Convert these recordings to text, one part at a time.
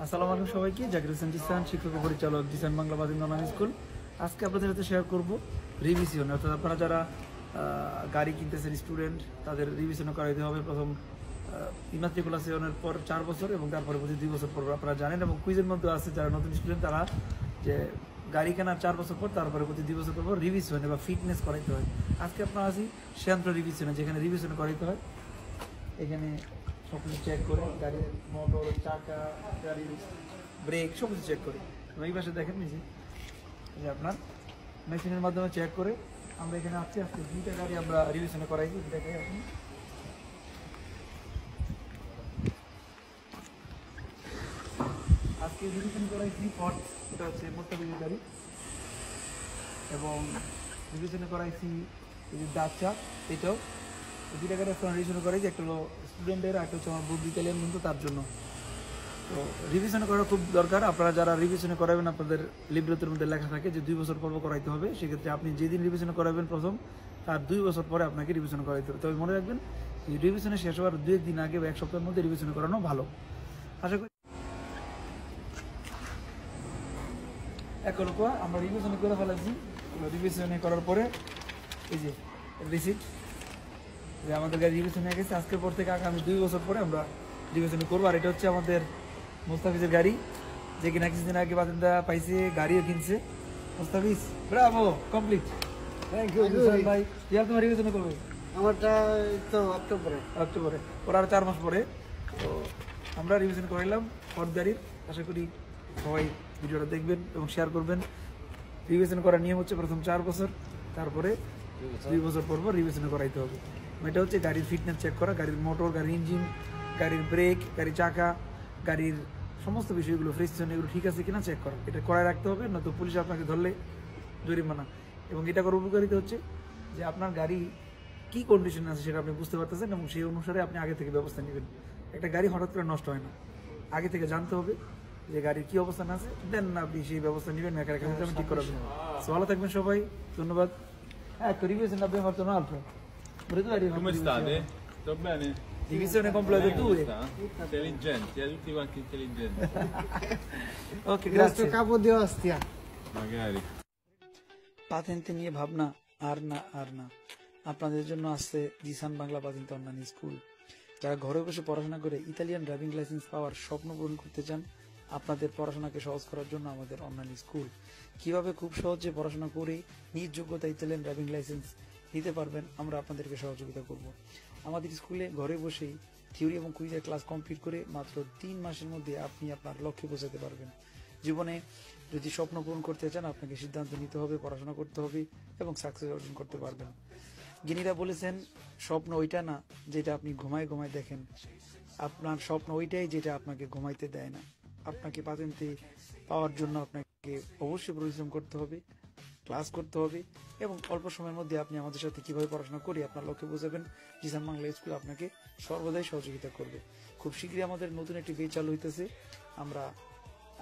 আসসালামু আলাইকুম সবাইকে। জাকির হোসেন জিসান, শিক্ষক ও পরিচালক, জিসান বাংলা বাদিন অনলাইন স্কুল। আজকে আপনাদের সাথে শেয়ার করব রিভিশন, অর্থাৎ আপনারা যারা গাড়ি কিনতেছেন স্টুডেন্ট, তাদের রিভিশন করাইতে হবে প্রথম ইমাট্রিকুলেশনের পর 4 বছর এবং তারপরে প্রতি 2 বছর পর। আপনারা জানেন এবং কুইজের মধ্যে আছে যারা নতুন স্টুডেন্ট, তারা যে গাড়ি কেনার 4 বছর পর তারপরে প্রতি 2 বছর পর রিভিশন বা ফিটনেস করাইতে হয়। আজকে আপনারা আছি সেন্ট্রাল রিভিশনে, যেখানে রিভিশন করাইতে হয়। এখানে সব কিছু চেক করে, গাড়ির মোটর, চাকা, গাড়ির ব্রেক সব কিছু চেক করে। এই পাশে দেখেন নিজে যে আপনার মেশিনের মাধ্যমে চেক করে আমরা এখানে আজকে 2টা গাড়ি আমরা রিভিশনে করাইছি। দেখে আপনি আজকে রিভিশন করাইছি ফর্ড, এটা হচ্ছে মোস্তাফিজের গাড়ি, এবং রিভিশনে করাইছি দাচ্চা, এটাও 2টা গাড়ি রিভিশন করাইছি। একটা হলো স্টুডেন্টের, একটা হচ্ছে আমার বুক ইতালিয়ান কিন্তু তার জন্য। তো রিভিশন করা খুব দরকার। আপনারা যারা রিভিশনে করাবেন, আপনাদের লিব্রেতের মধ্যে লেখা থাকে যে 2 বছর পর করাইতে হবে। সেক্ষেত্রে আপনি যেদিন রিভিশনে করাবেন প্রথম, তার 2 বছর পরে আপনাকে রিভিশন করাইতে হবে। তবে মনে রাখবেন, এই রিভিশনে শেষ হওয়ার 2 দিন আগে বা 1 সপ্তাহের মধ্যে রিভিশন করানো ভালো। আশা করি এখন আমরা রিভিশনে করে ফেলেছি। রিভিশনে করার পরে এই যে রিসিট, যে আমাদের গাড়ি রিভিশন হয়ে গেছে। আজকের পর থেকে আগামী 2 বছর পরে আমরা রিভিশন করবো। আর এটা হচ্ছে আমাদের মোস্তাফিজের গাড়ি, যে কিনা কিছুদিন আগে বাতিন্দা পাইছে, গাড়িও কিনছে। Mustafiz, Bravo, complete. Thank you ভাই। ইয়ার তোমার রিভিশন করবে? আমারটা তো অক্টোবরে, ওরা আর 4 মাস পরে। তো আমরা রিভিশন করাইলাম ফর্ড গাড়ির। আশা করি সবাই ভিডিওটা দেখবেন এবং শেয়ার করবেন। রিভিশন করার নিয়ম হচ্ছে প্রথম 4 বছর, তারপরে 2 বছর পর রিভিশন করাইতে হবে। এটা হচ্ছে গাড়ির ফিটনেস চেক করা, গাড়ির মোটর, গাড়ির ইঞ্জিন, গাড়ির ব্রেক, গাড়ির চাকা, গাড়ির সমস্ত বিষয়গুলো, ফ্রিকশন, এগুলো ঠিক আছে কিনা চেক করা। এটা করায় রাখতে হবে, নয়তো পুলিশ আপনাকে ধরলে জরিমানা। এবং এটা করার উপকারিতা হচ্ছে যে আপনার গাড়ি কি কন্ডিশনে আছে সেটা আপনি বুঝতে পারতেছেন, এবং সেই অনুসারে আপনি আগে থেকে ব্যবস্থা নেবেন। একটা গাড়ি হঠাৎ করে নষ্ট হয় না, আগে থেকে জানতে হবে যে গাড়ির কি অবস্থান আছে, দেন আপনি সেই ব্যবস্থা নেবেন, মেকারের কাছে আমি ঠিক করাবেন। ভালো থাকবেন সবাই, ধন্যবাদ। Revision abbiamo fatto un altro. Come state? Sto bene? Divisione completa 2. Intelligenti, tutti quanti intelligenti. Ok, Nostro grazie. capo di Ostia. Magari. পাতেন্তে নিয়ে ভাবনা আর না আপনাদের জন্য আসছে জিসান বাংলা পাতেন্তে অনলাইন স্কুল। যারা ঘরে বসে পড়াশোনা করে ইতালিয়ান ড্রাইভিং লাইসেন্স পাওয়ার স্বপ্ন পূরণ করতে চান, আপনাদের পড়াশোনাকে সহজ করার জন্য আমাদের অনলাইন স্কুল। কিভাবে খুব সহজে পড়াশোনা করে নিজ যোগ্যতা ইতালিয়ান ড্রাইভিং লাইসেন্স নিতে পারবেন, আমরা আপনাদেরকে সহযোগিতা করব। আমাদের স্কুলে ঘরে বসেই থিওরি এবং কুইজের ক্লাস কমপ্লিট করে মাত্র 3 মাসের মধ্যে আপনি আপনার লক্ষ্যে পৌঁছাতে পারবেন। জীবনে যদি স্বপ্ন পূরণ করতে চান, আপনাকে সিদ্ধান্ত নিতে হবে, পড়াশোনা করতে হবে এবং সাকসেস অর্জন করতে পারবেন। জ্ঞানীরা বলেছেন, স্বপ্ন ওইটা না যেটা আপনি ঘুমায় ঘুমায় দেখেন, আপনার স্বপ্ন ওইটাই যেটা আপনাকে ঘুমাইতে দেয় না। আপনাকে পাতেন্তে পাওয়ার জন্য আপনাকে অবশ্যই পরিশ্রম করতে হবে, ক্লাস করতে হবে, এবং অল্প সময়ের মধ্যে আপনি আমাদের সাথে কিভাবে পড়াশোনা করে আপনার লক্ষ্যে পৌঁছাবেন, জিসান বাংলা স্কুল আপনাকে সর্বদাই সহযোগিতা করবে। খুব শীঘ্রই আমাদের নতুন একটি বেচ চালু হইতেছে। আমরা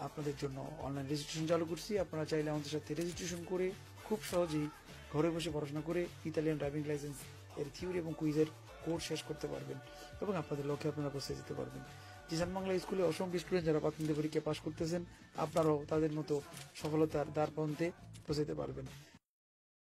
আপনাদের জন্য অনলাইন রেজিস্ট্রেশন চালু করছি। আপনারা চাইলে আমাদের সাথে রেজিস্ট্রেশন করে খুব সহজেই ঘরে বসে পড়াশোনা করে ইতালিয়ান ড্রাইভিং লাইসেন্স এর থিওরি এবং কুইজের কোর্স শেষ করতে পারবেন এবং আপনাদের লক্ষ্যে আপনারা পৌঁছে যেতে পারবেন। জিসান বাংলা স্কুলে অসংখ্য স্টুডেন্ট যারা পাতেন্তে পরীক্ষা পাস করতেছেন, আপনারাও তাদের মতো সফলতার দ্বার প্রান্তে পৌঁছাতে পারবেন।